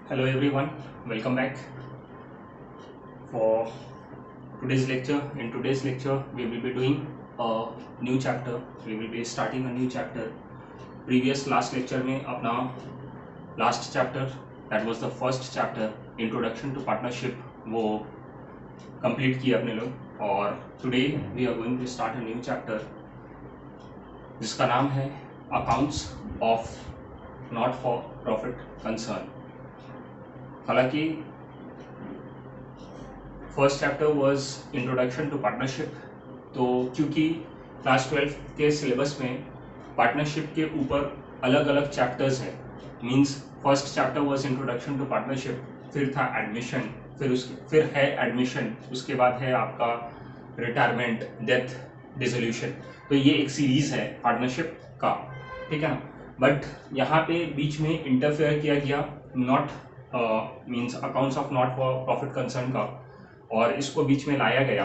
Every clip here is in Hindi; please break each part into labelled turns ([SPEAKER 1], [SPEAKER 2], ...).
[SPEAKER 1] Hello everyone, welcome back for today's lecture. In today's lecture, we will be doing a new chapter. We will be starting a new chapter. Previous last lecture में अपना last chapter that was the first chapter introduction to partnership वो complete किया अपने लोग और today we are going to start a new chapter जिसका नाम है Accounts of Not for Profit Concern. हालांकि first chapter was introduction to partnership, तो क्योंकि क्लास 12 के सिलेबस में पार्टनरशिप के ऊपर अलग अलग चैप्टर्स हैं, means first chapter was introduction to partnership, फिर था एडमिशन, फिर है एडमिशन, उसके बाद है आपका रिटायरमेंट, डेथ, डिसोल्यूशन। तो ये एक सीरीज है पार्टनरशिप का, ठीक है ना। बट यहाँ पे बीच में इंटरफेयर किया गया not means accounts of not for profit concern का, और इसको बीच में लाया गया।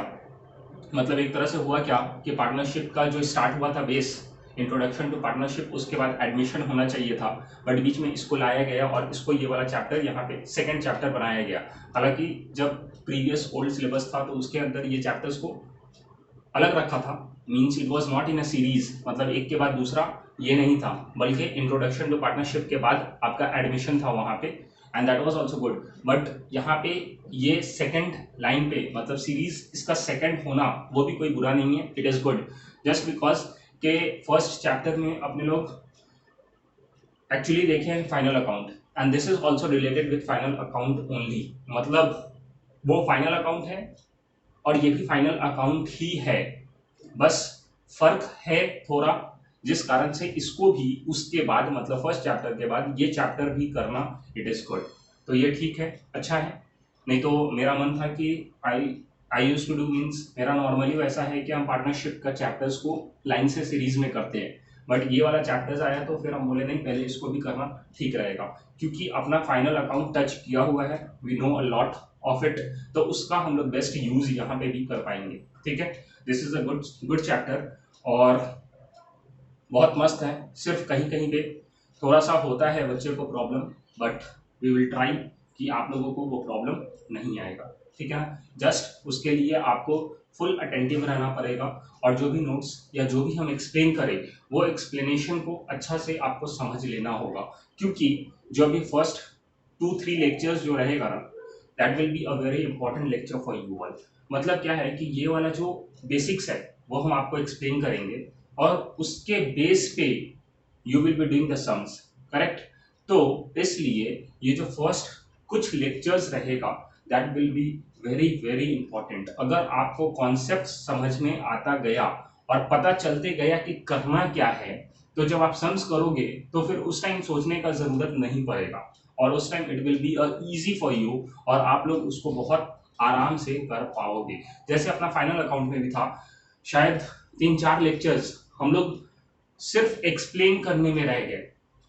[SPEAKER 1] मतलब एक तरह से हुआ क्या कि पार्टनरशिप का जो स्टार्ट हुआ था बेस इंट्रोडक्शन टू पार्टनरशिप, उसके बाद एडमिशन होना चाहिए था, बट बीच में इसको लाया गया और इसको ये वाला चैप्टर यहाँ पे सेकंड चैप्टर बनाया गया। हालांकि जब प्रीवियस ओल्ड सिलेबस था तो उसके अंदर ये चैप्टर्स को अलग रखा था, means it was not in a series, मतलब एक के बाद दूसरा ये नहीं था, बल्कि इंट्रोडक्शन टू पार्टनरशिप के बाद आपका एडमिशन था वहाँ पे, and that was also good. But यहाँ पे ये सेकंड लाइन पे, मतलब सीरीज इसका सेकंड होना वो भी कोई बुरा नहीं है, it is good, just because के फर्स्ट चैप्टर में अपने लोग एक्चुअली देखें final account, and this is also related with final account only, मतलब वो फाइनल अकाउंट है और ये भी फाइनल अकाउंट ही है, बस फर्क है थोड़ा, जिस कारण से इसको भी उसके बाद, मतलब फर्स्ट चैप्टर के बाद ये चैप्टर भी करना इट इज गुड। तो ये ठीक है, अच्छा है। नहीं तो मेरा मन था कि आई यूज टू डू, मीन्स मेरा नॉर्मली वैसा है कि हम पार्टनरशिप का चैप्टर्स को लाइन से सीरीज में करते हैं, बट ये वाला चैप्टर्स आया तो फिर हम बोले नहीं, पहले इसको भी करना ठीक रहेगा, क्योंकि अपना फाइनल अकाउंट टच किया हुआ है, we know a lot of it, तो उसका हम लोग बेस्ट यूज यहाँ पे भी कर पाएंगे, ठीक है। This is a good chapter और बहुत मस्त है। सिर्फ कहीं कहीं पे थोड़ा सा होता है बच्चे को problem, but we will try कि आप लोगों को वो प्रॉब्लम नहीं आएगा, ठीक है। जस्ट उसके लिए आपको फुल अटेंटिव रहना पड़ेगा, और जो भी नोट्स या जो भी हम एक्सप्लेन करें वो एक्सप्लेनेशन को अच्छा से आपको समझ लेना होगा, क्योंकि जो अभी फर्स्ट 2-3 लेक्चर्स जो रहेगा ना, that will be a very important lecture for you all. मतलब क्या है कि ये वाला जो बेसिक्स है वो हम आपको एक्सप्लेन करेंगे, और उसके बेस पे you will be doing the sums, correct. तो इसलिए ये जो फर्स्ट कुछ लेक्चर्स रहेगा that will be very very important. अगर आपको कॉन्सेप्ट समझ में आता गया और पता चलते गया कि करना क्या है, तो जब आप सम्स करोगे तो फिर उस टाइम सोचने का जरूरत नहीं पड़ेगा, और उस time it will be a easy for you, और आप लोग उसको बहुत आराम से कर पाओगे। जैसे अपना फाइनल अकाउंट में भी था, शायद 3-4 लेक्चर्स हम लोग सिर्फ एक्सप्लेन करने में रह गए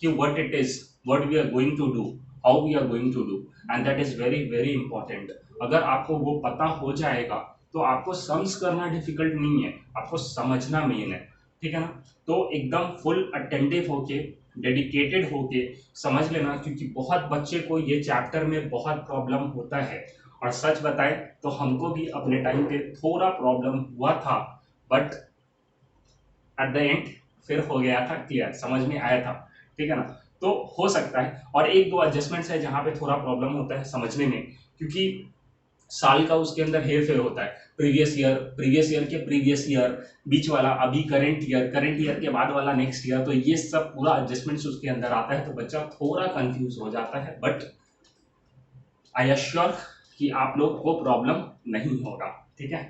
[SPEAKER 1] कि what it is, what we are going to do, how we are going to do, and that is very very important. अगर आपको वो पता हो जाएगा तो आपको सम्स करना डिफिकल्ट नहीं है, आपको समझना मेन है, ठीक है ना। तो एकदम फुल अटेंटिव होके, डेडिकेटेड होके समझ लेना, क्योंकि बहुत बच्चे को ये चैप्टर में बहुत प्रॉब्लम होता है, और सच बताएं तो हमको भी अपने टाइम पे थोड़ा प्रॉब्लम हुआ था, बट एट द एंड फिर हो गया था क्लियर, समझ में आया था, ठीक है ना। तो हो सकता है, और एक दो एडजस्टमेंट्स है जहाँ पे थोड़ा प्रॉब्लम होता है समझने में, क्योंकि साल का उसके अंदर हेर फेर होता है, प्रीवियस ईयर के प्रीवियस ईयर, बीच वाला अभी करंट ईयर के बाद वाला नेक्स्ट ईयर, तो ये सब पूरा एडजस्टमेंट्स उसके अंदर आता है, तो बच्चा थोड़ा कंफ्यूज हो जाता है, बट आई एश्योर कि आप लोग को प्रॉब्लम नहीं होगा, ठीक है।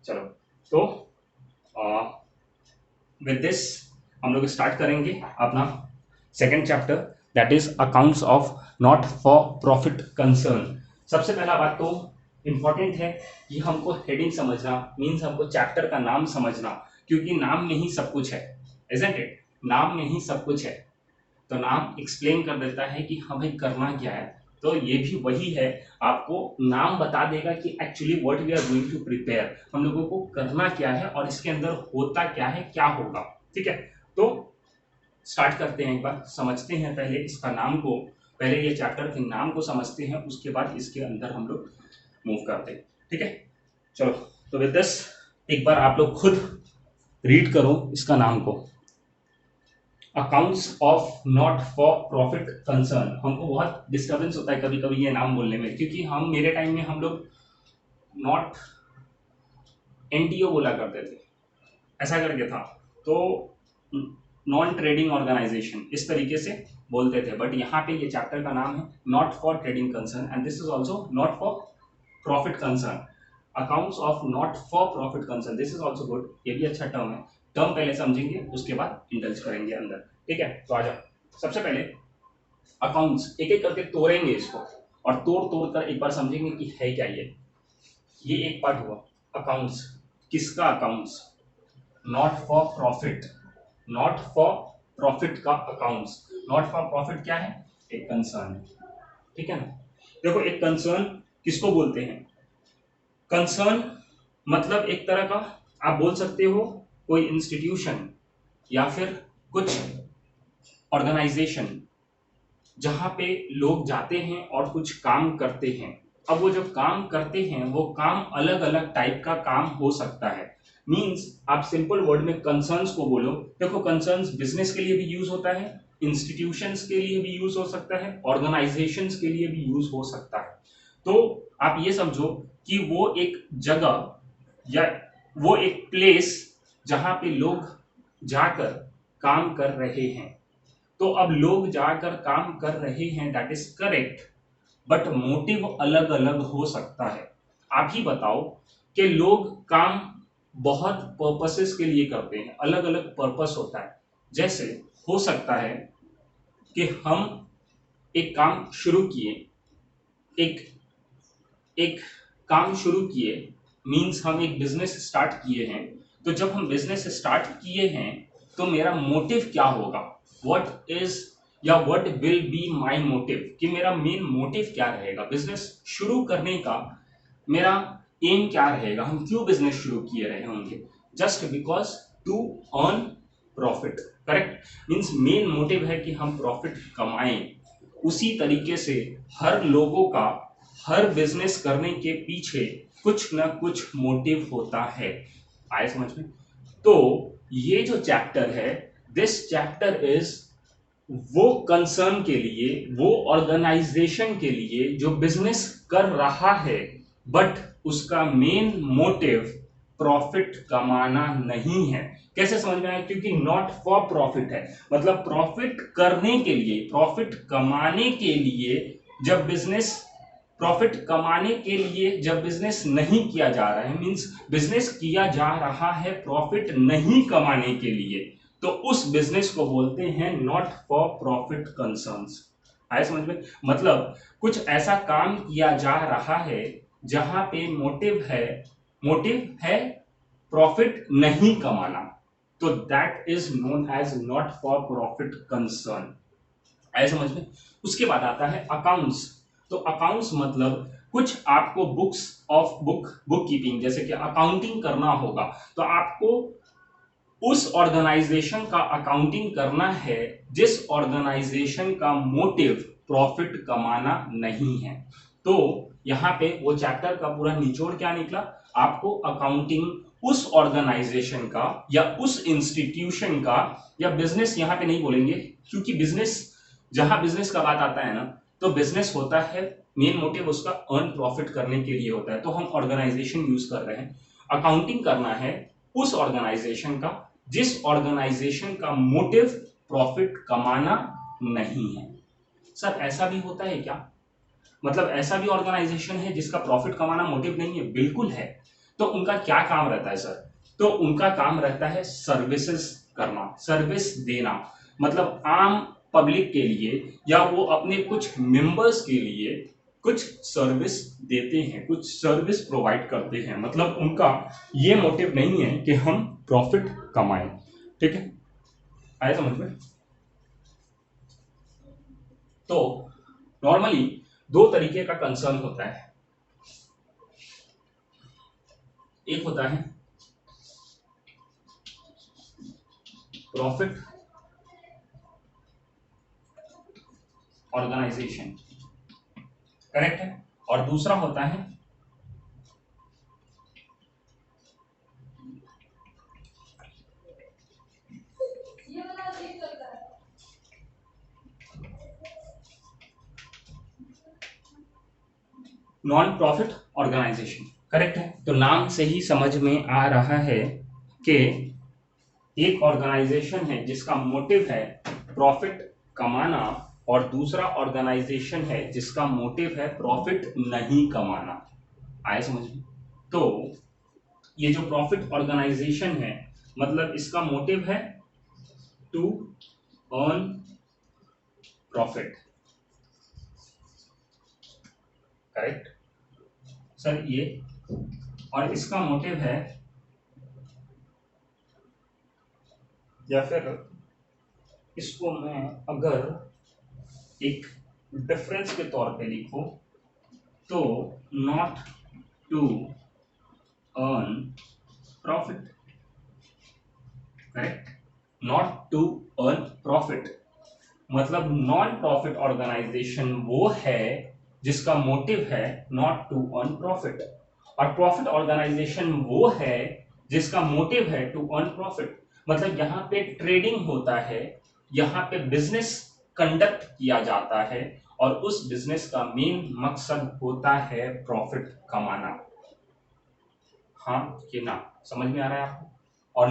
[SPEAKER 1] चलो, तो विद दिस हम लोग स्टार्ट करेंगे अपना second chapter, that is accounts of not for profit concern. सबसे पहला बात तो इंपॉर्टेंट है कि हमको हेडिंग समझना, मीन्स हमको चैप्टर का नाम समझना, क्योंकि नाम में ही सब कुछ है, इजंट इट, नाम में ही सब कुछ है, तो नाम एक्सप्लेन कर देता है कि हमें करना क्या है। तो ये भी वही है, आपको नाम बता देगा कि actually what we are going to prepare, हम लोगों को करना क्या है और इसके अंदर होता क्या है, क्या होगा, ठीक है। तो स्टार्ट करते हैं, एक बार समझते हैं पहले इसका नाम को। पहले ये चैप्टर के नाम को समझते हैं, उसके बाद इसके अंदर हम लोग मूव करते हैं, ठीक है। चलो, तो विद दिस एक बार आप लोग खुद रीड करो इसका नाम को, accounts of not for profit concern. हमको बहुत डिस्टर्बेंस होता है कभी कभी ये नाम बोलने में, क्योंकि हम मेरे टाइम में हम लोग नॉट एनटीओ बोला करते थे, ऐसा करके था, तो नॉन ट्रेडिंग ऑर्गेनाइजेशन इस तरीके से बोलते थे। बट यहाँ पे ये चैप्टर का नाम है not for trading concern and this is also not for profit concern. Accounts of not for profit concern, this is also good, ये भी अच्छा टर्म है। टर्म पहले समझेंगे, उसके बाद इंडल्ज करेंगे अंदर, ठीक है। तो आ जाओ, सबसे पहले अकाउंट्स एक एक करके तोड़ेंगे इसको, और तोड़ तोड़ कर एक बार समझेंगे कि है क्या ये एक पार्ट हुआ अकाउंट्स। किसका accounts? Not for profit, not for profit का अकाउंट्स। नॉट फॉर प्रॉफिट क्या है? एक कंसर्न, ठीक है ना। देखो, एक कंसर्न किसको बोलते हैं? कंसर्न मतलब एक तरह का, आप बोल सकते हो कोई इंस्टीट्यूशन या फिर कुछ ऑर्गेनाइजेशन जहां पे लोग जाते हैं और कुछ काम करते हैं। अब वो जो काम करते हैं वो काम अलग अलग टाइप का काम हो सकता है। मींस आप सिंपल वर्ड में कंसर्न्स को बोलो। देखो, कंसर्न्स बिजनेस के लिए भी यूज होता है, इंस्टीट्यूशंस के लिए भी यूज हो सकता है, ऑर्गेनाइजेशंस के लिए भी यूज हो सकता है। तो आप ये समझो कि वो एक जगह या वो एक प्लेस जहां पे लोग जाकर काम कर रहे हैं। तो अब लोग जाकर काम कर रहे हैं, that is correct, but motive अलग अलग हो सकता है। आप ही बताओ कि लोग काम बहुत पर्पसेस के लिए करते हैं, अलग अलग पर्पस होता है। जैसे हो सकता है कि हम एक काम शुरू किए, एक एक काम शुरू किए, मींस हम एक बिजनेस स्टार्ट किए हैं। तो जब हम बिजनेस स्टार्ट किए हैं तो मेरा मोटिव क्या होगा? व्हाट इज या what will be my motive, कि मेरा मेन मोटिव क्या रहेगा बिजनेस शुरू करने का? मेरा एम क्या रहेगा? हम क्यों बिजनेस शुरू किए रहे होंगे? Just because to earn profit, correct. Means main motive है कि हम प्रॉफिट कमाएं। उसी तरीके से हर लोगों का हर बिजनेस करने के पीछे कुछ ना कुछ मोटिव होता है। आए समझ में? तो ये जो चैप्टर है, दिस चैप्टर इज वो कंसर्न के लिए, वो ऑर्गेनाइजेशन के लिए जो बिजनेस कर रहा है, बट उसका मेन मोटिव प्रॉफिट कमाना नहीं है। कैसे समझ में आया? क्योंकि नॉट फॉर प्रॉफिट है, मतलब प्रॉफिट करने के लिए, प्रॉफिट कमाने के लिए जब बिजनेस, प्रॉफिट कमाने के लिए जब बिजनेस नहीं किया जा रहा है, मींस बिजनेस किया जा रहा है प्रॉफिट नहीं कमाने के लिए, तो उस बिजनेस को बोलते हैं नॉट फॉर प्रॉफिट कंसर्न्स। आए समझ में? मतलब कुछ ऐसा काम किया जा रहा है जहां पे मोटिव है प्रॉफिट नहीं कमाना, तो that is known as not for profit concern. आए समझ में? उसके बाद आता है अकाउंट्स। तो अकाउंट्स मतलब कुछ आपको बुक कीपिंग, जैसे कि अकाउंटिंग करना होगा, तो आपको उस ऑर्गेनाइजेशन का अकाउंटिंग करना है जिस ऑर्गेनाइजेशन का मोटिव प्रॉफिट कमाना नहीं है। तो यहाँ पे वो चैप्टर का पूरा निचोड़ क्या निकला? आपको अकाउंटिंग उस ऑर्गेनाइजेशन का या उस इंस्टीट्यूशन का, या बिजनेस यहाँ पे नहीं बोलेंगे, क्योंकि बिजनेस, जहां बिजनेस का बात आता है ना, तो बिजनेस होता है मेन मोटिव उसका अर्न प्रॉफिट करने के लिए होता है, तो हम ऑर्गेनाइजेशन यूज कर रहे हैं। अकाउंटिंग करना है उस ऑर्गेनाइजेशन का जिस ऑर्गेनाइजेशन का मोटिव प्रॉफिट कमाना नहीं है। सर ऐसा भी होता है क्या? मतलब ऐसा भी ऑर्गेनाइजेशन है जिसका प्रॉफिट कमाना मोटिव नहीं है? बिल्कुल है। तो उनका क्या काम रहता है सर? तो उनका काम रहता है सर्विसेज करना, सर्विस देना, मतलब आम पब्लिक के लिए या वो अपने कुछ मेंबर्स के लिए कुछ सर्विस देते हैं, कुछ सर्विस प्रोवाइड करते हैं। मतलब उनका ये मोटिव नहीं है कि हम प्रॉफिट कमाएं, ठीक है। आया समझ में? तो नॉर्मली दो तरीके का कंसर्न होता है। एक होता है प्रॉफिट ऑर्गेनाइजेशन, करेक्ट है। और दूसरा होता है नॉन प्रॉफिट ऑर्गेनाइजेशन, करेक्ट है। तो नाम से ही समझ में आ रहा है कि एक ऑर्गेनाइजेशन है जिसका मोटिव है प्रॉफिट कमाना, और दूसरा ऑर्गेनाइजेशन है जिसका मोटिव है प्रॉफिट नहीं कमाना। आए समझ में? तो ये जो प्रॉफिट ऑर्गेनाइजेशन है, मतलब इसका मोटिव है to earn profit, correct sir ये, और इसका मोटिव है, या फिर इसको मैं अगर एक डिफरेंस के तौर पे लिखूं तो not to earn profit, correct, not to earn profit, मतलब नॉन प्रॉफिट ऑर्गेनाइजेशन वो है जिसका मोटिव है नॉट टू अर्न प्रॉफिट, और प्रॉफिट ऑर्गेनाइजेशन वो है जिसका मोटिव है टू अर्न प्रॉफिट। मतलब यहाँ पे ट्रेडिंग होता है, यहाँ पे बिजनेस कंडक्ट किया जाता है, और उस बिजनेस का मेन मकसद होता है प्रॉफिट कमाना। हाँ कि ना, समझ में आ रहा है आपको? और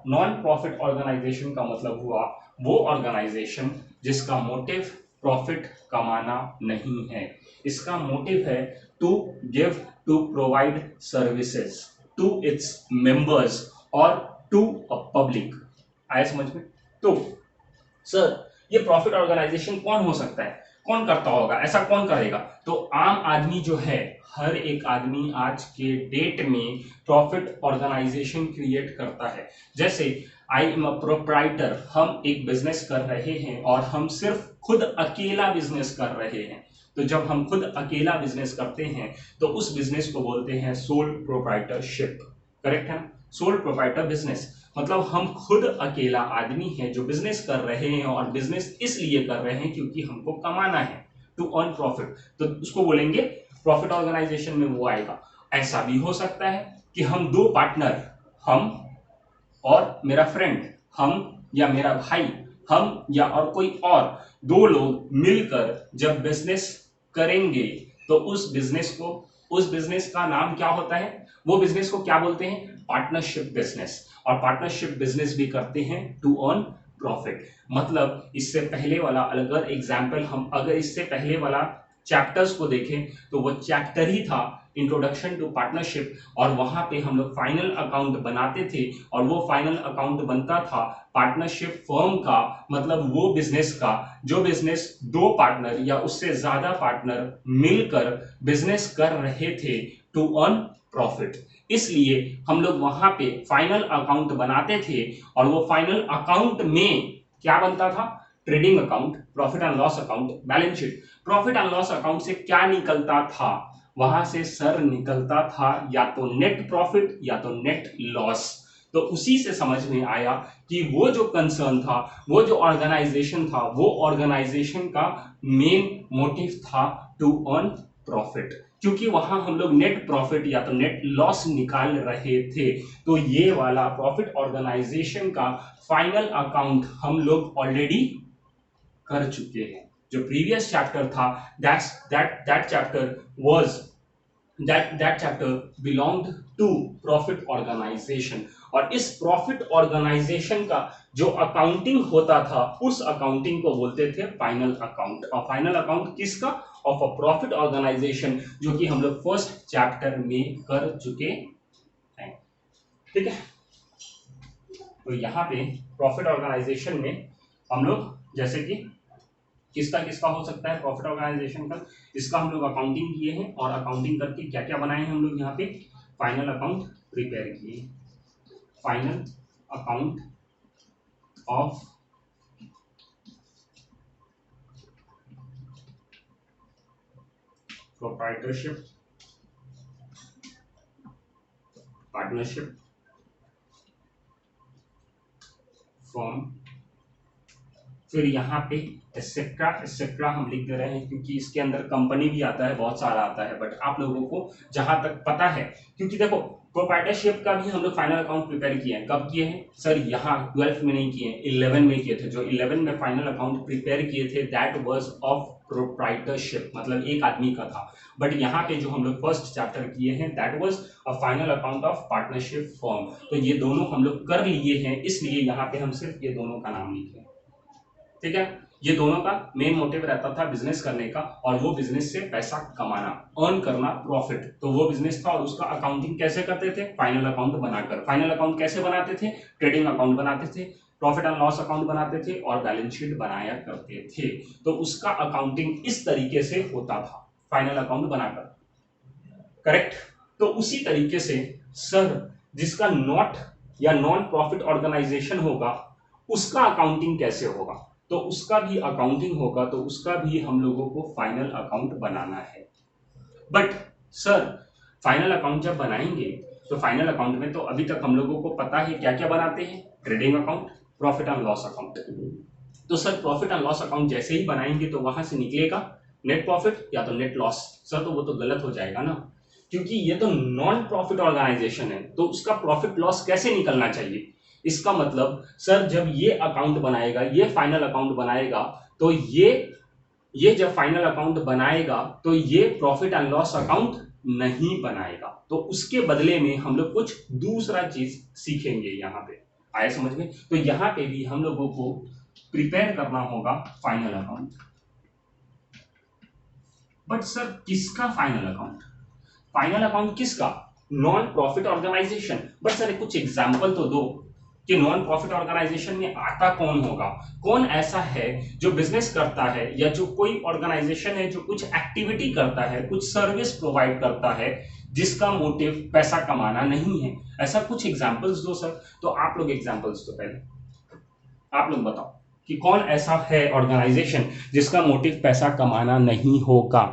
[SPEAKER 1] नॉन प्रॉफिट ऑर्गेनाइजेशन का मतलब हुआ वो ऑर्गेनाइजेशन जिसका मोटिव प्रॉफिट कमाना नहीं है, इसका मोटिव है to give, to provide services to its members और टू अ पब्लिक। आया समझ में? तो सर ये प्रॉफिट ऑर्गेनाइजेशन कौन हो सकता है, कौन करता होगा, ऐसा कौन करेगा? तो आम आदमी जो है, हर एक आदमी आज के डेट में प्रॉफिट ऑर्गेनाइजेशन क्रिएट करता है। जैसे आई एम अ प्रोप्राइटर, हम एक बिजनेस कर रहे हैं और हम सिर्फ खुद अकेला बिजनेस कर रहे हैं। तो जब हम खुद अकेला बिजनेस करते हैं तो उस बिजनेस को बोलते हैं सोल प्रोप्राइटरशिप, करेक्ट है ना? सोल प्रोप्राइटर बिजनेस मतलब हम खुद अकेला आदमी है जो बिजनेस कर रहे हैं, और बिजनेस इसलिए कर रहे हैं क्योंकि हमको कमाना है, टू अर्न प्रॉफिट, तो उसको बोलेंगे प्रॉफिट ऑर्गेनाइजेशन में वो आएगा। ऐसा भी हो सकता है कि हम दो पार्टनर, हम और मेरा फ्रेंड, हम या मेरा भाई, हम या और कोई और, दो लोग मिलकर जब बिजनेस करेंगे तो उस बिजनेस का नाम क्या होता है, वो बिजनेस को क्या बोलते हैं? Partnership business. और पार्टनरशिप बिजनेस भी करते हैं टू अर्न प्रॉफिट। मतलब इससे पहले वाला अगर एग्जाम्पल, हम अगर इससे पहले वाला चैप्टर्स को देखें तो वो चैप्टर ही था इंट्रोडक्शन टू पार्टनरशिप, और वहां पे हम लोग फाइनल अकाउंट बनाते थे, और वो फाइनल अकाउंट बनता था पार्टनरशिप फर्म का, मतलब वो बिजनेस का जो बिजनेस दो पार्टनर या उससे ज्यादा पार्टनर मिलकर बिजनेस कर रहे थे टू अर्न प्रॉफिट। इसलिए हम लोग वहां पे फाइनल अकाउंट बनाते थे, और वो फाइनल अकाउंट में क्या बनता था? Trading account, profit and loss account, balance sheet. Profit and loss account से क्या निकलता था? वहां से सर निकलता था या तो नेट प्रॉफिट या तो नेट लॉस। तो उसी से समझ में आया कि वो जो कंसर्न था, वो जो ऑर्गेनाइजेशन था, वो ऑर्गेनाइजेशन का मेन मोटिव था टू अर्न प्रॉफिट, क्योंकि वहां हम लोग नेट प्रॉफिट या तो नेट लॉस निकाल रहे थे। तो ये वाला प्रॉफिट ऑर्गेनाइजेशन का फाइनल अकाउंट हम लोग ऑलरेडी कर चुके हैं। जो प्रीवियस चैप्टर था, that chapter was that chapter belonged to profit organization, और इस प्रॉफिट ऑर्गेनाइजेशन का जो अकाउंटिंग होता था उस अकाउंटिंग को बोलते थे फाइनल अकाउंट। और फाइनल अकाउंट किसका? ऑफ अ प्रॉफिट ऑर्गेनाइजेशन, जो कि हम लोग फर्स्ट चैप्टर में कर चुके हैं। ठीक है, तो यहाँ पे प्रॉफिट ऑर्गेनाइजेशन में हम लोग जैसे कि किसका किसका हो सकता है प्रॉफिट ऑर्गेनाइजेशन का, इसका हम लोग अकाउंटिंग किए हैं, और अकाउंटिंग करके क्या क्या बनाए हैं हम लोग यहाँ पे? फाइनल अकाउंट प्रिपेयर किए, final account of proprietorship, partnership firm फिर यहाँ पे एक्सेट्रा एक्सेट्रा हम लिख दे रहे हैं, क्योंकि इसके अंदर कंपनी भी आता है, बहुत सारा आता है, बट आप लोगों को जहां तक पता है, क्योंकि देखो प्रोप्राइटरशिप का भी हम लोग फाइनल अकाउंट प्रिपेयर किए हैं। कब किए हैं सर? यहाँ 12th में नहीं किए, 11 में किए थे। जो 11 में फाइनल अकाउंट प्रिपेयर किए थे दैट वाज ऑफ प्रोप्राइटरशिप, मतलब एक आदमी का था। बट यहाँ पे जो हम लोग फर्स्ट चैप्टर किए हैं that was a final account of partnership firm. तो ये दोनों हम लोग कर लिए हैं, इसलिए यहाँ पे हम सिर्फ ये दोनों का नाम लिखे। ठीक है, ये दोनों का मेन मोटिव रहता था बिजनेस करने का, और वो बिजनेस से पैसा कमाना, अर्न करना, प्रॉफिट। तो वो बिजनेस था और उसका अकाउंटिंग कैसे करते थे? फाइनल अकाउंट बनाकर। फाइनल अकाउंट कैसे बनाते थे? ट्रेडिंग अकाउंट बनाते थे, प्रॉफिट एंड लॉस अकाउंट बनाते थे और बैलेंस शीट बनाया करते थे। तो उसका अकाउंटिंग इस तरीके से होता था, फाइनल अकाउंट बनाकर। करेक्ट? तो उसी तरीके से सर जिसका नॉट या नॉन प्रॉफिट ऑर्गेनाइजेशन होगा उसका अकाउंटिंग कैसे होगा? तो उसका भी अकाउंटिंग होगा, तो उसका भी हम लोगों को फाइनल अकाउंट बनाना है। बट सर फाइनल अकाउंट जब बनाएंगे तो फाइनल अकाउंट में तो अभी तक हम लोगों को पता है क्या क्या बनाते हैं? Trading account, profit and loss account. तो sir profit and loss account जैसे ही बनाएंगे तो वहां से निकलेगा नेट प्रॉफिट या तो नेट लॉस। सर तो वो तो गलत हो जाएगा ना, क्योंकि ये तो नॉन प्रॉफिट ऑर्गेनाइजेशन है, तो उसका प्रॉफिट लॉस कैसे निकलना चाहिए? इसका मतलब सर जब ये अकाउंट बनाएगा, ये फाइनल अकाउंट बनाएगा, तो ये जब फाइनल अकाउंट बनाएगा तो ये प्रॉफिट एंड लॉस अकाउंट नहीं बनाएगा। तो उसके बदले में हम लोग कुछ दूसरा चीज सीखेंगे। यहाँ पे आया समझ में? तो यहाँ पे भी हम लोगों को प्रिपेयर करना होगा फाइनल अकाउंट। बट सर किसका फाइनल अकाउंट? फाइनल अकाउंट किसका? Non profit organisation. But sir कुछ एग्जांपल तो दो कि नॉन प्रॉफिट ऑर्गेनाइजेशन में आता कौन होगा? कौन ऐसा है जो बिजनेस करता है या जो कोई ऑर्गेनाइजेशन है जो कुछ एक्टिविटी करता है, कुछ सर्विस प्रोवाइड करता है जिसका मोटिव पैसा कमाना नहीं है? ऐसा कुछ एग्जांपल्स दो सर। तो आप लोग एग्जांपल्स तो पहले आप लोग बताओ कि कौन ऐसा है ऑर्गेनाइजेशन जिसका मोटिव पैसा कमाना नहीं होगा।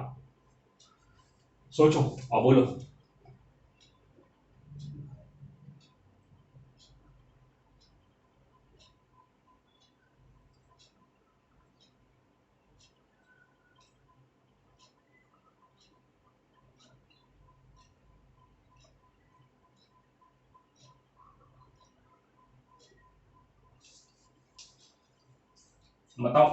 [SPEAKER 1] सोचो और बोलो। बताओ।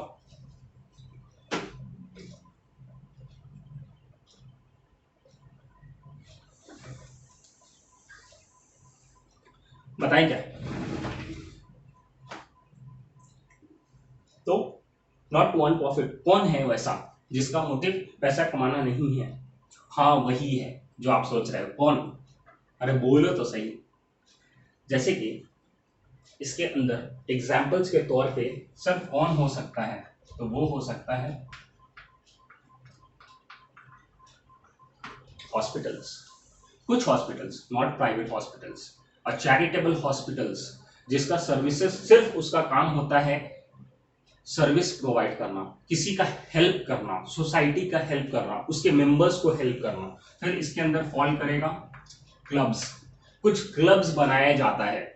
[SPEAKER 1] बताएं क्या? तो नॉट टू अर्न प्रॉफिट, कौन है वैसा जिसका मोटिव पैसा कमाना नहीं है? हाँ वही है जो आप सोच रहे हो। कौन? अरे बोलो तो सही। जैसे कि इसके अंदर एग्जाम्पल्स के तौर पे सर कौन हो सकता है? तो वो हो सकता है हॉस्पिटल्स, कुछ हॉस्पिटल्स, नॉट प्राइवेट हॉस्पिटल्स, और चैरिटेबल हॉस्पिटल्स जिसका सर्विसेज सिर्फ उसका काम होता है सर्विस प्रोवाइड करना, किसी का हेल्प करना, सोसाइटी का हेल्प करना, उसके मेंबर्स को हेल्प करना। फिर इसके अंदर फॉल करेगा क्लब्स। कुछ क्लब्स बनाया जाता है,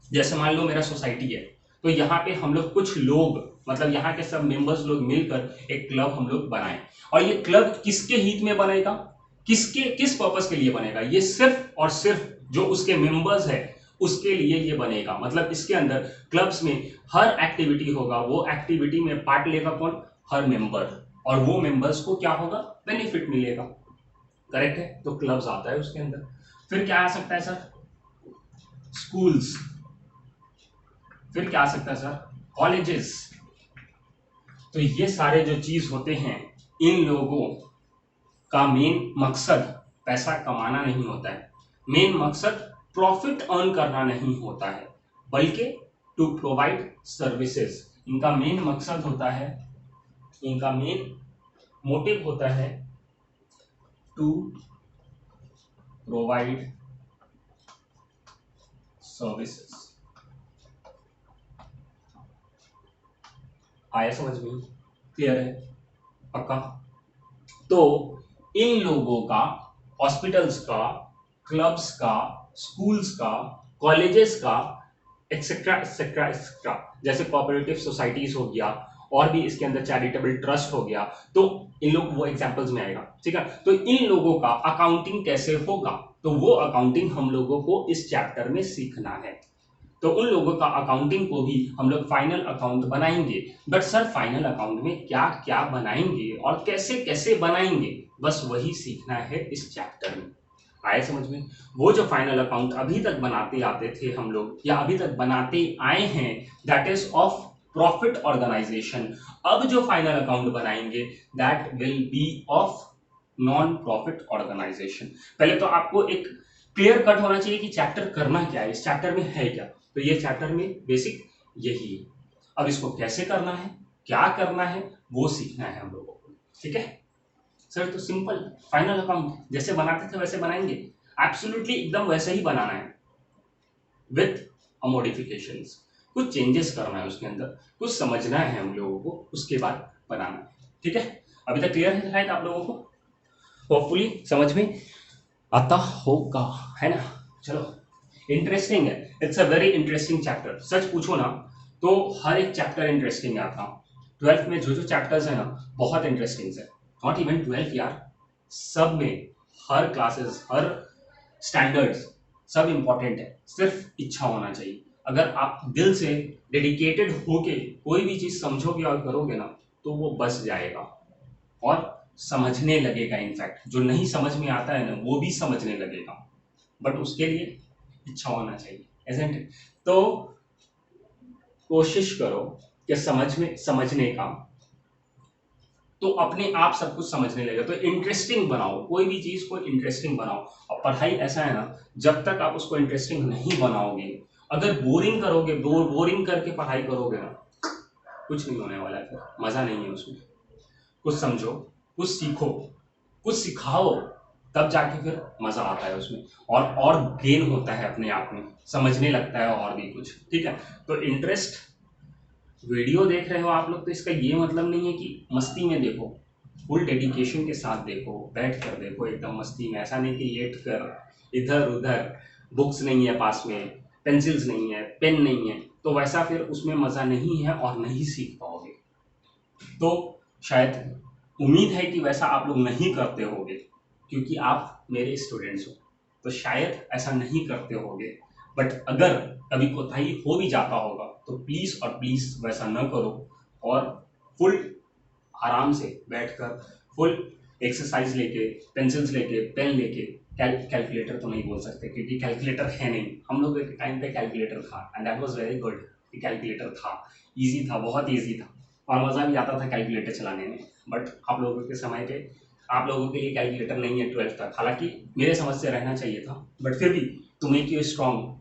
[SPEAKER 1] जैसे मान लो मेरा सोसाइटी है, तो यहाँ पे हम लोग कुछ लोग, मतलब यहाँ के सब मेंबर्स लोग मिलकर एक क्लब हम लोग बनाएं। और ये क्लब किसके हित में बनेगा? किस पर्पस के लिए बनेगा? ये सिर्फ और सिर्फ जो उसके मेंबर्स है उसके लिए ये बनेगा। मतलब इसके अंदर क्लब्स में हर एक्टिविटी होगा, वो एक्टिविटी में पार्ट लेगा कौन? हर मेंबर, और वो मेंबर्स को क्या होगा? बेनिफिट मिलेगा। करेक्ट है? तो क्लब्स आता है उसके अंदर। फिर क्या आ सकता है सर? स्कूल्स। फिर क्या आ सकता है सर? कॉलेजेस। तो ये सारे जो चीज होते हैं, इन लोगों का मेन मकसद पैसा कमाना नहीं होता है, मेन मकसद प्रॉफिट अर्न करना नहीं होता है, बल्कि टू प्रोवाइड सर्विसेज। इनका मेन मकसद होता है, इनका मेन मोटिव होता है टू प्रोवाइड सर्विसेज। आया समझ में? क्लियर है? पक्का? तो इन लोगों का, हॉस्पिटल्स का, क्लब्स का, स्कूल्स का, कॉलेजेस का, एक्सेट्रा एक्सेट्रा एक्सेट्रा, जैसे कोऑपरेटिव सोसाइटीज हो गया, और भी इसके अंदर चैरिटेबल ट्रस्ट हो गया, तो इन लोग वो एग्जांपल्स में आएगा, ठीक है। तो इन लोगों का अकाउंटिंग कैसे होगा, तो वो अकाउंटिंग हम लोगों को इस चैप्टर में सीखना है। तो उन लोगों का अकाउंटिंग को भी हम लोग फाइनल अकाउंट बनाएंगे। बट सर फाइनल अकाउंट में क्या क्या बनाएंगे और कैसे कैसे बनाएंगे, बस वही सीखना है इस चैप्टर में। आए समझ में? वो जो फाइनल अकाउंट अभी तक बनाते आते थे हम लोग, या अभी तक बनाते आए हैं, that is of profit organisation. अब जो फाइनल अकाउंट बनाएंगे that will be of non profit organisation. पहले तो आपको एक क्लियर कट होना चाहिए कि चैप्टर करना क्या है, इस चैप्टर में है क्या। तो ये चैप्टर में बेसिक यही है। अब इसको कैसे करना है, क्या करना है, वो सीखना है हम लोगों को, ठीक है सर। तो सिंपल फाइनल अकाउंट जैसे बनाते थे वैसे बनाएंगे, एब्सोल्युटली एकदम वैसे ही बनाना है विथ मॉडिफिकेशंस। कुछ चेंजेस करना है उसके अंदर, कुछ समझना है हम लोगों को, उसके बाद बनाना है, ठीक है। अभी तक क्लियर है शायद आप लोगों को, होपफुली समझ में आता होगा, है ना। चलो, इंटरेस्टिंग है, it's a very interesting chapter. सच पूछो ना तो हर एक चैप्टर इंटरेस्टिंग है आपका। 12th में जो जो चैप्टर्स है ना बहुत इंटरेस्टिंग है। नॉट इवन 12 यार, सब में, हर क्लासेस, हर स्टैंडर्ड्स, सब इंपॉर्टेंट है। सिर्फ इच्छा होना चाहिए। अगर आप दिल से डेडिकेटेड होके कोई भी चीज समझोगे और करोगे ना तो वो बस जाएगा और समझने लगेगा। इनफैक्ट जो नहीं समझ में आता है ना वो भी समझने लगेगा, बट उसके लिए इच्छा होना चाहिए, isn't it? तो कोशिश करो कि समझने का, तो अपने आप सब कुछ समझने लगेगा। तो इंटरेस्टिंग बनाओ, कोई भी चीज को इंटरेस्टिंग बनाओ। और पढ़ाई ऐसा है ना, जब तक आप उसको इंटरेस्टिंग नहीं बनाओगे, अगर बोरिंग करोगे, बोरिंग करके पढ़ाई करोगे ना, कुछ नहीं होने वाला है, फिर मजा नहीं है उसमें। कुछ समझो, कुछ सीखो, कुछ सिखाओ, तब जाके फिर मजा आता है उसमें, और गेन होता है अपने आप में, समझने लगता है और भी कुछ, ठीक है। तो इंटरेस्ट, वीडियो देख रहे हो आप लोग तो इसका ये मतलब नहीं है कि मस्ती में देखो, फुल डेडिकेशन के साथ देखो, बैठ कर देखो एकदम मस्ती में। ऐसा नहीं कि लेट कर इधर उधर, बुक्स नहीं है पास में, पेंसिल्स नहीं है, पेन नहीं है, तो वैसा फिर उसमें मजा नहीं है और नहीं सीख पाओगे। तो शायद उम्मीद है कि वैसा आप लोग नहीं करते होगे, क्योंकि आप मेरे स्टूडेंट्स हो, तो शायद ऐसा नहीं करते होगे। बट अगर कभी कोताही हो भी जाता होगा तो प्लीज और प्लीज वैसा न करो, और फुल आराम से बैठकर फुल एक्सरसाइज लेके, पेंसिल्स लेके, पेन लेके, कैलकुलेटर तो नहीं बोल सकते क्योंकि कैलकुलेटर है नहीं, हम लोग के टाइम पे कैलकुलेटर था and that was very good. Calculator था, इजी था, बहुत इजी था, और मज़ा भी आता था कैलकुलेटर चलाने में। बट आप लोगों के समय पे, आप लोगों के लिए कैलकुलेटर नहीं है 12th तक, हालांकि मेरे समझ से रहना चाहिए था, बट फिर भी टू मेक यू स्ट्रॉन्ग,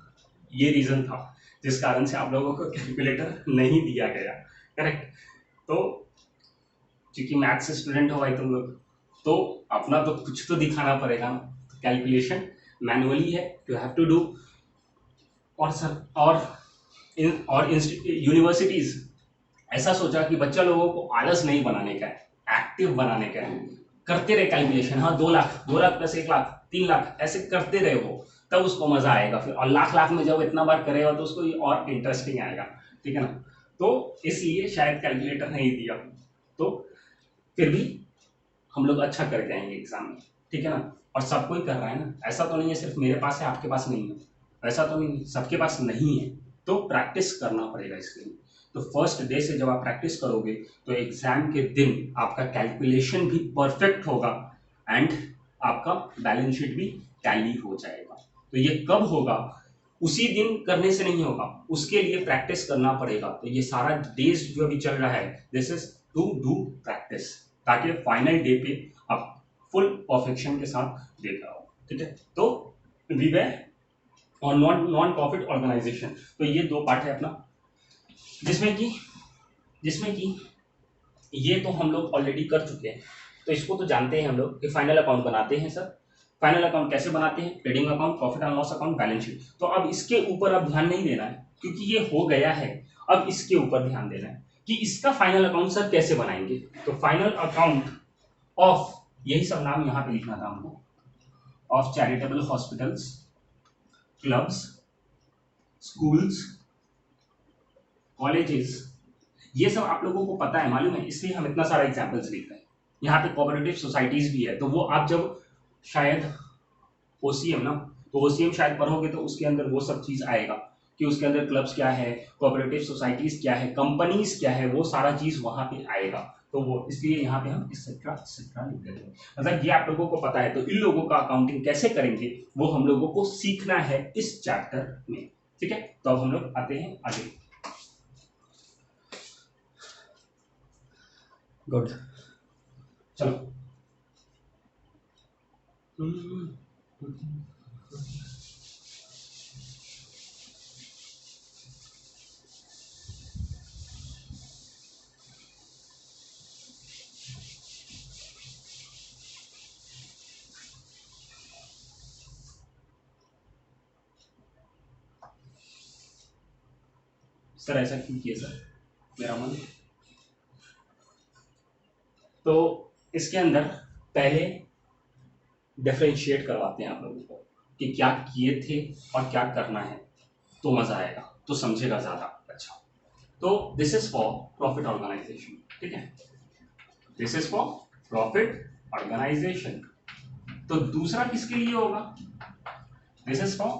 [SPEAKER 1] ये रीज़न था जिस कारण से आप लोगों को कैलकुलेटर नहीं दिया गया, करेक्ट। तो क्योंकि मैथ्स स्टूडेंट हो भाई तुम लोग, तो अपना तो कुछ तो दिखाना पड़ेगा ना, तो कैलकुलेशन मैनुअली है, यू हैव टू डू। और सर, और यूनिवर्सिटीज ऐसा सोचा कि बच्चा लोगों को आलस नहीं बनाने का है, एक्टिव बनाने का है। करते रहे कैलकुलेशन, हाँ 2 लाख, 2 लाख प्लस 1 लाख, 3 लाख, ऐसे करते रहे वो, तब उसको मजा आएगा फिर। और लाख लाख में जब इतना बार करेगा तो उसको ये और इंटरेस्टिंग आएगा, ठीक है ना। तो इसलिए शायद कैलकुलेटर नहीं दिया, तो फिर भी हम लोग अच्छा करके आएंगे एग्जाम में, ठीक है ना। और सब कोई कर रहा है ना, ऐसा तो नहीं है सिर्फ मेरे पास है आपके पास नहीं है, ऐसा तो नहीं, सबके पास नहीं है। तो प्रैक्टिस करना पड़ेगा इसके लिए। तो फर्स्ट डे से जब आप प्रैक्टिस करोगे तो एग्जाम के दिन आपका कैलकुलेशन भी परफेक्ट होगा एंड आपका बैलेंस शीट भी टैली हो जाएगा। तो ये कब होगा, उसी दिन करने से नहीं होगा, उसके लिए प्रैक्टिस करना पड़ेगा। तो ये सारा डेज जो अभी चल रहा है, this is to do practice, ताकि फाइनल डे पे आप फुल परफेक्शन के साथ दे पाओ, ठीक है। तो वी वे और नॉन प्रॉफिट ऑर्गेनाइजेशन, तो ये 2 पार्ट है अपना, जिसमें कि ये तो हम लोग ऑलरेडी कर चुके हैं। तो इसको तो जानते हैं हम लोग कि फाइनल अकाउंट बनाते हैं सर। फाइनल अकाउंट कैसे बनाते हैं, trading account, profit and loss account, balance sheet. तो अब इसके ऊपर अब ध्यान नहीं देना है क्योंकि ये हो गया है। अब इसके ऊपर ध्यान देना है कि इसका फाइनल अकाउंट सर कैसे बनाएंगे। तो फाइनल अकाउंट ऑफ, यही सब नाम यहाँ पे लिखना था हमको, of charitable hospitals, clubs, schools, colleges ये सब आप लोगों को पता है, मालूम है, इसलिए हम इतना सारा एग्जाम्पल्स लिख रहे हैं। यहाँ पे कोऑपरेटिव सोसाइटीज भी है, तो वो आप जब शायद ओसीएम ना, तो ओसीएम शायद पढ़ोगे तो उसके अंदर वो सब चीज आएगा कि उसके अंदर क्लब्स क्या है, कोऑपरेटिव सोसाइटीज क्या है, कंपनीज क्या है, वो सारा चीज वहां पे आएगा। तो वो इसलिए यहाँ पे हम एक्सेट्रा एक्सेट्रा लिख देते हैं। मतलब ये आप लोगों को पता है, तो इन लोगों का अकाउंटिंग कैसे करेंगे वो हम लोगों को सीखना है इस चैप्टर में। ठीक है, तो अब हम लोग आते हैं आगे। गुड, चलो। सर ऐसा क्यों किया सर, मेरा मन। तो इसके अंदर पहले डिफरेंशिएट करवाते हैं आप लोगों को कि क्या किए थे और क्या करना है, तो मजा आएगा, तो समझेगा ज्यादा अच्छा। तो this is for profit organisation, ठीक है, this is for profit organisation. तो दूसरा किसके लिए होगा, this is for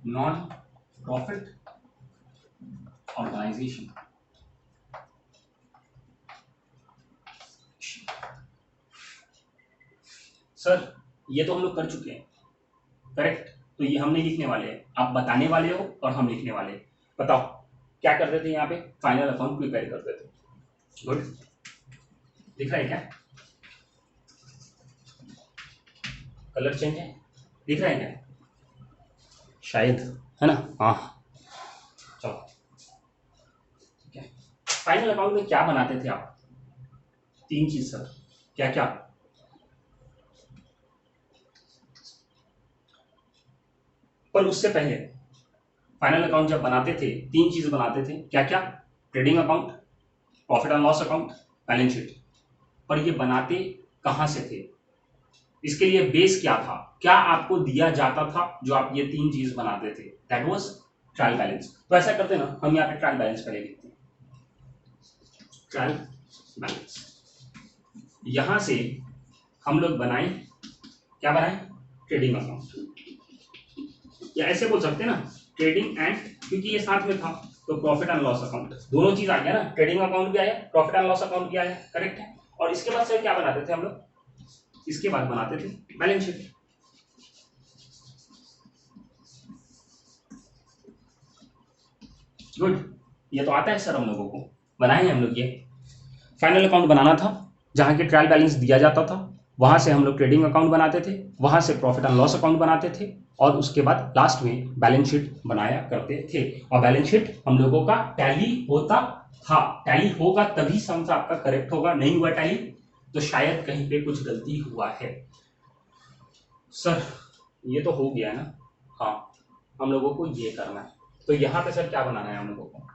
[SPEAKER 1] non profit organisation. Sir ये तो हम लोग कर चुके हैं, करेक्ट, तो ये हम नहीं लिखने वाले हैं, आप बताने वाले हो और हम लिखने वाले हैं। बताओ क्या करते थे, यहाँ पे फाइनल अकाउंट प्रिपेयर करते थे। गुड, दिख रहा है क्या, कलर चेंज है, दिख रहा है क्या, शायद, है ना, हाँ चलो ठीक है। फाइनल अकाउंट में क्या बनाते थे आप, 3 चीज सर, क्या क्या, पर उससे पहले फाइनल अकाउंट जब बनाते थे 3 चीज बनाते थे, क्या क्या, trading account, profit and loss account, balance sheet. पर ये बनाते कहां से थे, इसके लिए बेस क्या था, क्या आपको दिया जाता था जो आप ये 3 चीज बनाते थे, दैट वाज ट्रायल बैलेंस। तो ऐसा करते ना, हम यहाँ पे ट्रायल बैलेंस पहले लिखते हैं, ट्रायल बैलेंस। यहां से हम लोग बनाए, क्या बनाए, ट्रेडिंग अकाउंट, या ऐसे बोल सकते हैं ना ट्रेडिंग एंड, क्योंकि ये साथ में था तो प्रॉफिट एंड लॉस अकाउंट, दोनों चीज आ गया ना, ट्रेडिंग अकाउंट भी आया, प्रॉफिट एंड लॉस अकाउंट भी आया, करेक्ट है। और इसके बाद सर क्या बनाते थे हम लोग, इसके बाद बनाते थे बैलेंस शीट। गुड, ये तो आता है सर हम लोगों को, बनाए हैं हम लोग। ये फाइनल अकाउंट बनाना था जहां के ट्रायल बैलेंस दिया जाता था, वहां से हम लोग ट्रेडिंग अकाउंट बनाते थे, वहां से प्रॉफिट एंड लॉस अकाउंट बनाते थे, और उसके बाद लास्ट में बैलेंस शीट बनाया करते थे। और बैलेंस शीट हम लोगों का टैली होता था, टैली होगा तभी सम्स आपका करेक्ट होगा, नहीं हुआ टैली तो शायद कहीं पे कुछ गलती हुआ है। सर ये तो हो गया ना, हाँ हम लोगों को ये करना है, तो यहाँ पे सर क्या बनाना है हम लोगों को,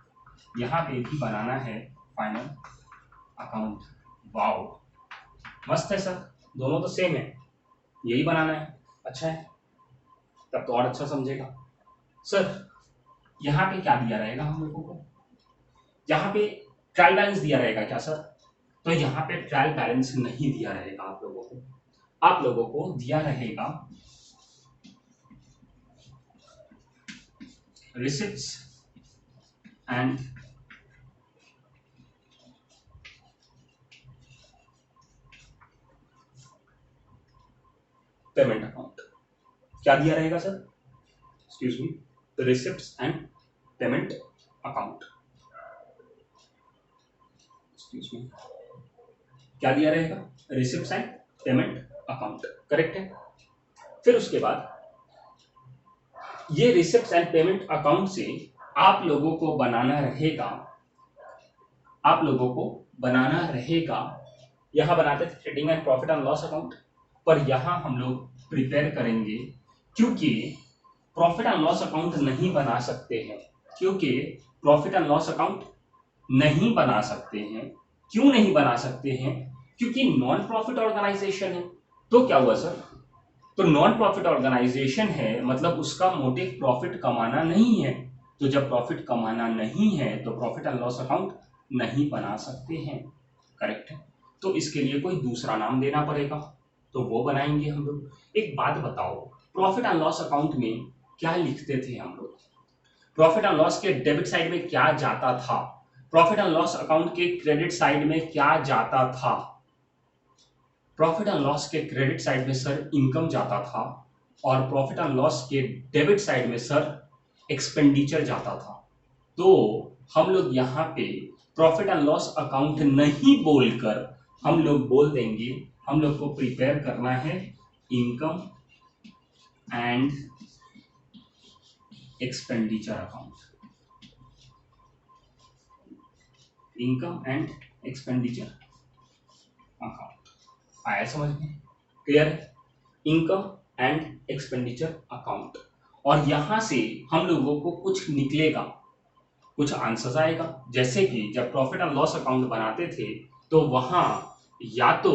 [SPEAKER 1] यहाँ पे भी बनाना है फाइनल अकाउंट। वाओ मस्त है सर, दोनों तो सेम है, यही बनाना है, अच्छा है, तब तो और अच्छा समझेगा। सर यहाँ पे क्या दिया रहेगा हम लोगों को, यहाँ पे ट्रायल बैलेंस दिया रहेगा क्या सर, तो यहाँ पे ट्रायल बैलेंस नहीं दिया रहेगा आप लोगों को, आप लोगों को दिया रहेगा रिसिप्ट्स एंड पेमेंट अकाउंट। क्या दिया रहेगा sir, excuse me, receipts and payment account, excuse me, क्या दिया रहेगा, receipts and payment account, correct है। फिर उसके बाद ये रिसिप्ट्स एंड पेमेंट अकाउंट से आप लोगों को बनाना रहेगा, आप लोगों को बनाना रहेगा, यहां बनाते थे trading and profit and loss account, पर यहां हम लोग प्रिपेयर करेंगे, क्योंकि प्रॉफिट एंड लॉस अकाउंट नहीं बना सकते हैं, क्योंकि प्रॉफिट एंड लॉस अकाउंट नहीं बना सकते हैं, क्यों नहीं बना सकते हैं, क्योंकि नॉन प्रॉफिट ऑर्गेनाइजेशन है। तो क्या हुआ सर, तो नॉन प्रॉफिट ऑर्गेनाइजेशन है, मतलब उसका मोटिव प्रॉफिट कमाना नहीं है, तो जब प्रॉफिट कमाना नहीं है तो प्रॉफिट एंड लॉस अकाउंट नहीं बना सकते हैं। करेक्ट है। तो इसके लिए कोई दूसरा नाम देना पड़ेगा, तो वो बनाएंगे हम लोग। एक बात बताओ, प्रॉफिट एंड लॉस अकाउंट में क्या लिखते थे हम लोग? प्रॉफिट एंड लॉस के डेबिट साइड में क्या जाता था? प्रॉफिट एंड लॉस अकाउंट के क्रेडिट साइड में क्या जाता था? प्रॉफिट एंड लॉस के क्रेडिट साइड में सर इनकम जाता था, और प्रॉफिट एंड लॉस के डेबिट साइड में सर एक्सपेंडिचर जाता था। तो हम लोग यहाँ पे प्रॉफिट एंड लॉस अकाउंट नहीं बोलकर हम लोग बोल देंगे, हम लोग को प्रिपेयर करना है income and expenditure account. Income and expenditure account. आया समझ में? क्लियर है? Income and expenditure account. और यहां से हम लोगों को कुछ निकलेगा, कुछ आंसर्स आएगा। जैसे कि जब प्रॉफिट एंड लॉस अकाउंट बनाते थे तो वहां या तो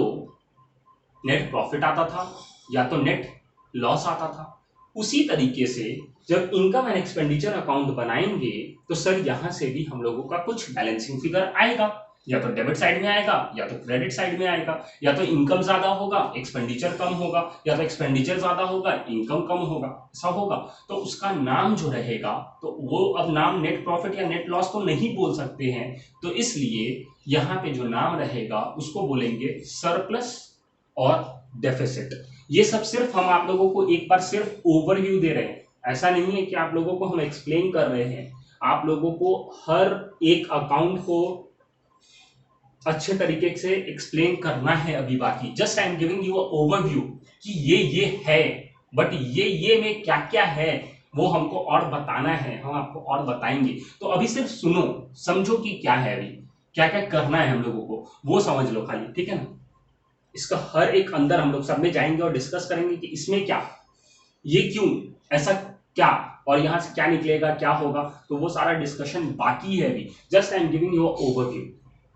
[SPEAKER 1] नेट प्रॉफिट आता था या तो नेट लॉस आता था। उसी तरीके से जब इनकम एंड एक्सपेंडिचर अकाउंट बनाएंगे तो सर यहां से भी हम लोगों का कुछ बैलेंसिंग फिगर आएगा, या तो डेबिट साइड में आएगा या तो क्रेडिट साइड में आएगा। या तो इनकम ज्यादा होगा एक्सपेंडिचर कम होगा, या तो एक्सपेंडिचर ज्यादा होगा इनकम कम होगा, ऐसा होगा। तो उसका नाम जो रहेगा, तो वो अब नाम नेट प्रॉफिट या नेट लॉस तो नहीं बोल सकते हैं, तो इसलिए यहाँ पे जो नाम रहेगा उसको बोलेंगे सरप्लस और डेफिसिट। ये सब सिर्फ हम आप लोगों को एक बार सिर्फ ओवरव्यू दे रहे हैं, ऐसा नहीं है कि आप लोगों को हम एक्सप्लेन कर रहे हैं। आप लोगों को हर एक अकाउंट को अच्छे तरीके से एक्सप्लेन करना है। अभी बाकी just I am giving you overview कि ये है, बट ये में क्या क्या है वो हमको और बताना है, हम आपको और बताएंगे। तो अभी सिर्फ सुनो, समझो कि क्या है, अभी क्या क्या करना है हम लोगों को वो समझ लो खाली, ठीक है ना? इसका हर एक अंदर हम लोग सब में जाएंगे और डिस्कस करेंगे कि इसमें क्या, ये क्यों, ऐसा क्या, और यहां से क्या निकलेगा, क्या होगा। तो वो सारा डिस्कशन बाकी है अभी। Just I am giving you overview,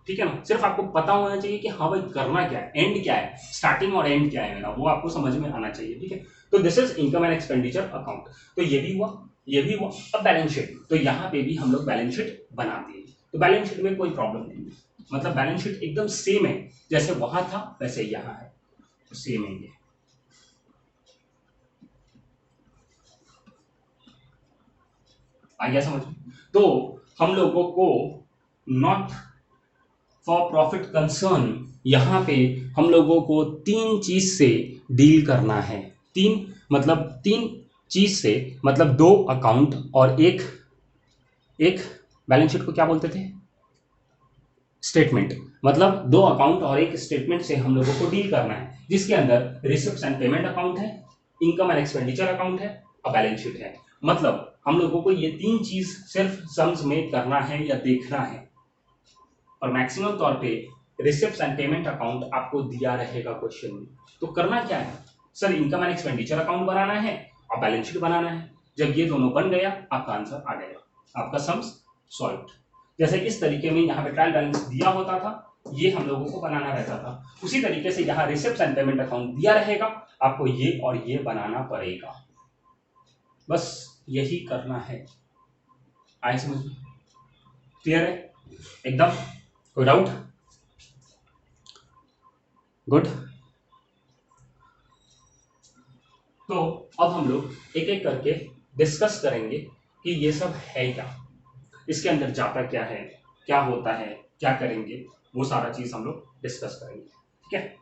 [SPEAKER 1] ठीक है ना? सिर्फ आपको पता होना चाहिए कि हाँ भाई करना क्या है, एंड क्या है, स्टार्टिंग और एंड क्या है मेरा, वो आपको समझ में आना चाहिए, ठीक है? तो this is income and expenditure account. तो ये भी हुआ, ये भी हुआ। अब बैलेंस शीट, तो यहाँ पे भी हम लोग बैलेंस शीट बनाते हैं। तो बैलेंस शीट में कोई प्रॉब्लम नहीं है, मतलब बैलेंस शीट एकदम सेम है, जैसे वहां था वैसे यहाँ है, सेम है ये। आ गया समझ में? तो हम लोगों को नॉट फॉर प्रॉफिट कंसर्न, यहां पे हम लोगों को तीन चीज से डील करना है। तीन मतलब तीन चीज से, मतलब दो अकाउंट और एक एक बैलेंस शीट को क्या बोलते थे? स्टेटमेंट। मतलब दो अकाउंट और एक स्टेटमेंट से हम लोगों को डील करना है, जिसके अंदर रिसिप्ट एंड पेमेंट अकाउंट है, इनकम एंड एक्सपेंडिचर अकाउंट है और बैलेंस शीट है। मतलब हम लोगों को ये तीन चीज सिर्फ सम्स में करना है या देखना है। और मैक्सिमम तौर पे रिसिप्ट एंड पेमेंट अकाउंट आपको दिया रहेगा क्वेश्चन में। तो करना क्या है sir? Income and expenditure account बनाना है और बैलेंस शीट बनाना है। जब ये दोनों बन गया आपका आंसर आ गया, आपका सम्स सॉल्व। जैसे इस तरीके में यहाँ पे ट्रायल बैलेंस दिया होता था, ये हम लोगों को बनाना रहता था। उसी तरीके से यहाँ रिसिप्ट एंड पेमेंट अकाउंट दिया रहेगा, आपको ये और ये बनाना पड़ेगा। बस यही करना है। आए समझ में? क्लियर है एकदम? कोई डाउट? गुड। तो अब हम लोग एक एक करके डिस्कस करेंगे कि ये सब है क्या, इसके अंदर जाता क्या है, क्या होता है, क्या करेंगे, वो सारा चीज हम लोग डिस्कस करेंगे, ठीक है?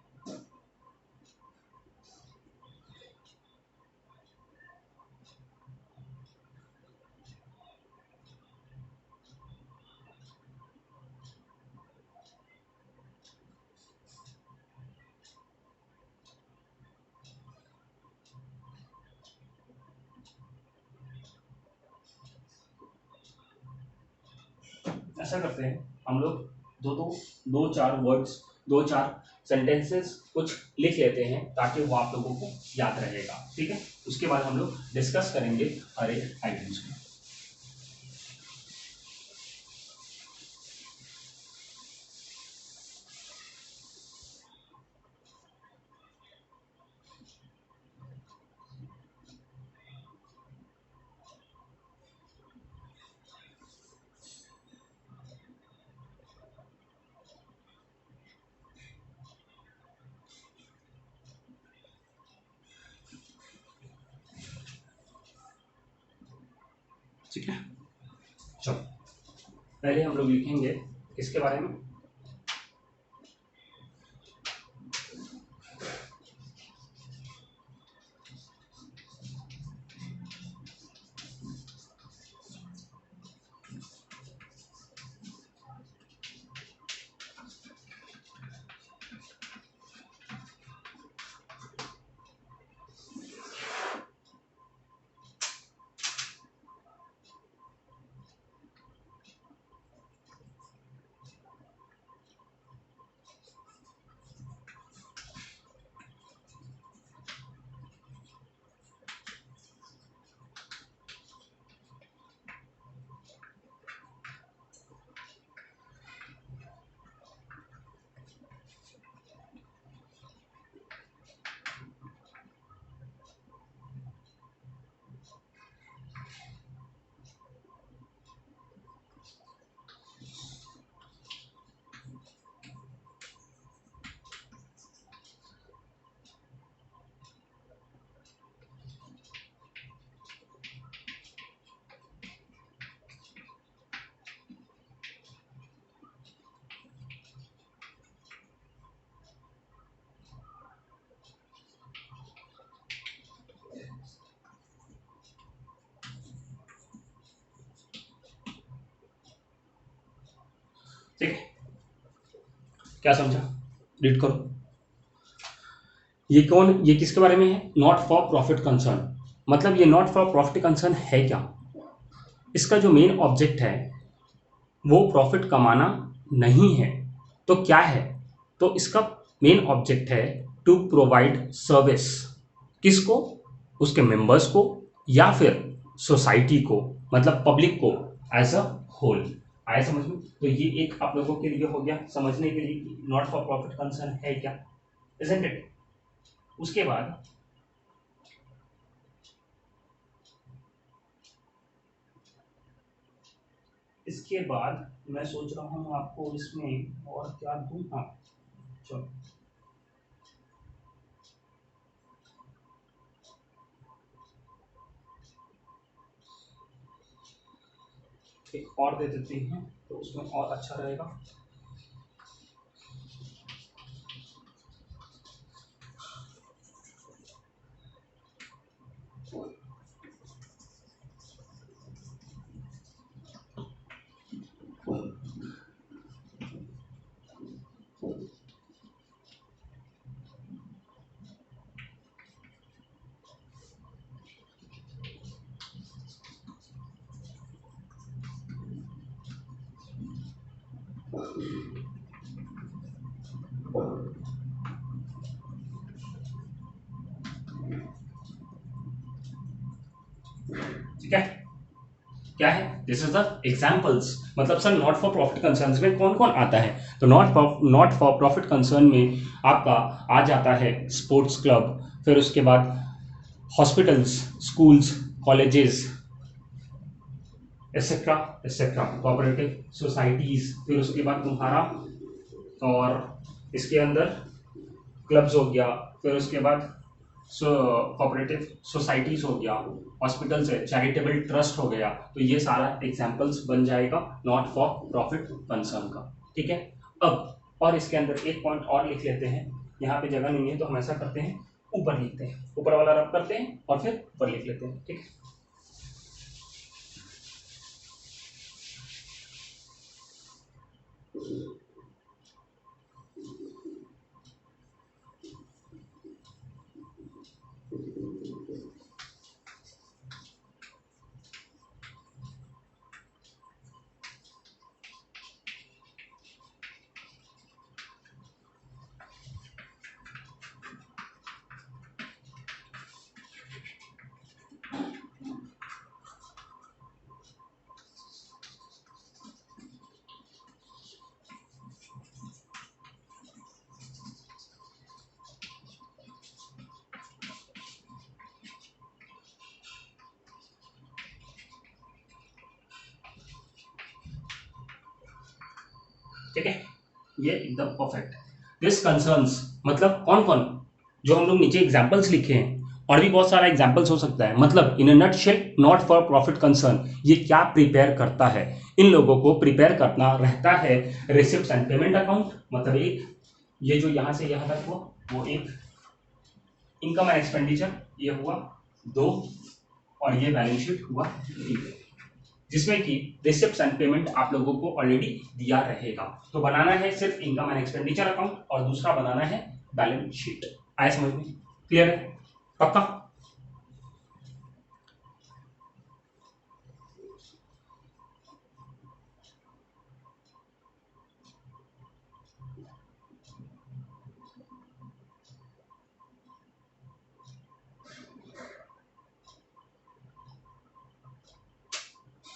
[SPEAKER 1] ऐसा करते हैं हम लोग, दो दो दो चार वर्ड्स, दो चार सेंटेंसेस कुछ लिख लेते हैं ताकि वो आप लोगों को याद रहेगा, ठीक है? उसके बाद हम लोग डिस्कस करेंगे हर एक आइटम्स को। ठीक है, चलो पहले हम लोग लिखेंगे इसके बारे में। ठीक है, क्या समझा, रीड करो। ये किसके बारे में है, नॉट फॉर प्रॉफिट कंसर्न। मतलब ये नॉट फॉर प्रॉफिट कंसर्न है क्या, इसका जो मेन ऑब्जेक्ट है वो प्रॉफिट कमाना नहीं है, तो क्या है, तो इसका मेन ऑब्जेक्ट है टू प्रोवाइड सर्विस। किसको, उसके मेंबर्स को या फिर सोसाइटी को, मतलब पब्लिक को एज अ होल। आया समझ में, तो ये एक आप लोगों के लिए हो गया समझने के लिए नॉट फॉर प्रॉफिट कंसर्न है क्या, इजंट इट। उसके बाद मैं सोच रहा हूँ आपको इसमें और क्या दूं। हाँ चलो, एक और दे देते हैं तो उसमें और अच्छा रहेगा। ठीक है, क्या है, दिस इज द एग्जाम्पल्स। मतलब sir not for profit concern में कौन कौन आता है, तो नॉट फॉर प्रॉफिट कंसर्न में आपका आ जाता है स्पोर्ट्स क्लब, फिर उसके बाद hospitals, schools, colleges, etcetera etcetera, cooperative societies, फिर उसके बाद तुम्हारा और इसके अंदर क्लब्स हो गया, फिर उसके बाद कोऑपरेटिव सोसाइटीज हो गया, हॉस्पिटल्स है, चैरिटेबल ट्रस्ट हो गया। तो ये सारा एग्जांपल्स बन जाएगा नॉट फॉर प्रॉफिट कंसर्न का। ठीक है, अब और इसके अंदर एक पॉइंट और लिख लेते हैं, यहाँ पे जगह नहीं है तो हम ऐसा करते हैं ऊपर लिखते हैं, ऊपर वाला रब करते हैं और फिर ऊपर लिख लेते हैं। ठीक है, ठीक है, ये एकदम परफेक्ट। दिस कंसर्न्स मतलब कौन कौन, जो हम लोग नीचे एग्जांपल्स लिखे हैं और भी बहुत सारा एग्जाम्पल्स हो सकता है। मतलब in a nutshell not for profit concern ये क्या प्रिपेयर करता है, इन लोगों को प्रिपेयर करना रहता है रिसिप्ट एंड पेमेंट अकाउंट। मतलब एक ये जो यहां से यहां तक हुआ वो एक इनकम एंड एक्सपेंडिचर ये हुआ 2 और ये बैलेंस शीट हुआ 3, जिसमें कि रिसिप्ट एंड पेमेंट आप लोगों को ऑलरेडी दिया रहेगा। तो बनाना है सिर्फ इनकम एंड एक्सपेंडिचर अकाउंट और दूसरा बनाना है बैलेंस शीट। आया समझ में? क्लियर है? पक्का?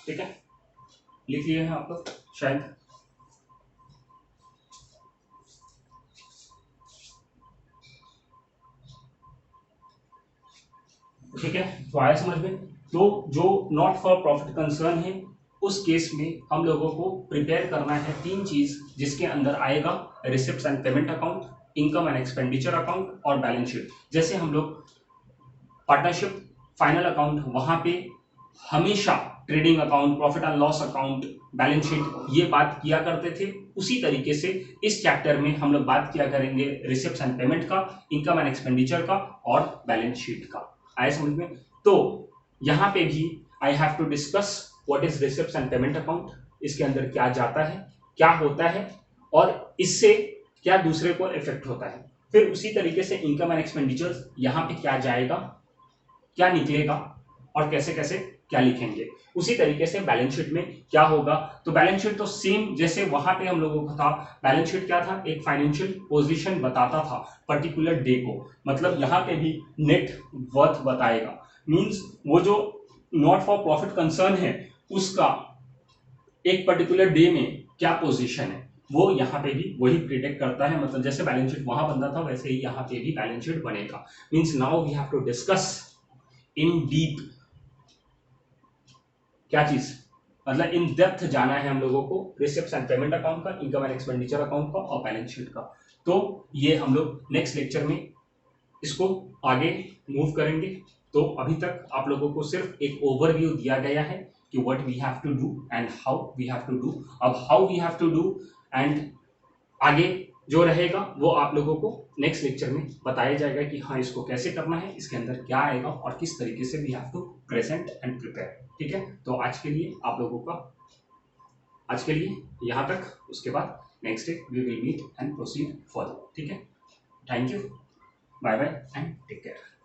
[SPEAKER 1] ठीक है, लिख लिए हैं आप लोग शायद। ठीक है, तो आया समझ में? तो जो नॉट फॉर प्रॉफिट कंसर्न है उस केस में हम लोगों को प्रिपेयर करना है 3 चीज, जिसके अंदर आएगा receipt and payment account, income and expenditure account और बैलेंस शीट। जैसे हम लोग पार्टनरशिप फाइनल अकाउंट वहां पे हमेशा trading account, profit and loss account, balance sheet ये बात किया करते थे, उसी तरीके से इस चैप्टर में हम लोग बात किया करेंगे रिसिप्ट एंड पेमेंट का, इनकम एंड एक्सपेंडिचर का और बैलेंस शीट का। आए समझ में? तो यहां पे भी I have to discuss what is receipt and payment account, इसके अंदर क्या जाता है, क्या होता है और इससे क्या दूसरे को इफेक्ट होता है। फिर उसी तरीके से इनकम एंड एक्सपेंडिचर यहां पे क्या जाएगा, क्या निकलेगा और कैसे कैसे क्या लिखेंगे। उसी तरीके से बैलेंस शीट में क्या होगा, तो बैलेंस शीट तो सेम जैसे वहां पे हम लोगों को था। बैलेंस शीट क्या था, एक फाइनेंशियल पोजीशन बताता था पर्टिकुलर डे को। मतलब यहाँ पे भी नेट वर्थ बताएगा, मींस वो जो नॉट फॉर प्रॉफिट कंसर्न है उसका एक पर्टिकुलर डे में क्या पोजीशन है वो यहाँ पे भी वही प्रिडिक्ट करता है। मतलब जैसे बैलेंस शीट वहां बनता था वैसे ही यहाँ पे भी बैलेंस शीट बनेगा। Means now we have to discuss in deep क्या चीज, मतलब इन डेप्थ जाना है हम लोगों को रिसिप्ट एंड पेमेंट अकाउंट का, इनकम एंड एक्सपेंडिचर अकाउंट का और बैलेंस शीट का। तो ये हम लोग नेक्स्ट लेक्चर में इसको आगे मूव करेंगे। तो अभी तक आप लोगों को सिर्फ एक ओवरव्यू दिया गया है कि what we have to do and how we have to do. अब how we have to do and आगे जो रहेगा वो आप लोगों को नेक्स्ट लेक्चर में बताया जाएगा कि हाँ इसको कैसे करना है, इसके अंदर क्या आएगा और किस तरीके से we have to present and prepare. ठीक है, तो आज के लिए आप लोगों का आज के लिए यहाँ तक, उसके बाद next day we will meet and proceed further. ठीक है, thank you, bye bye and take care.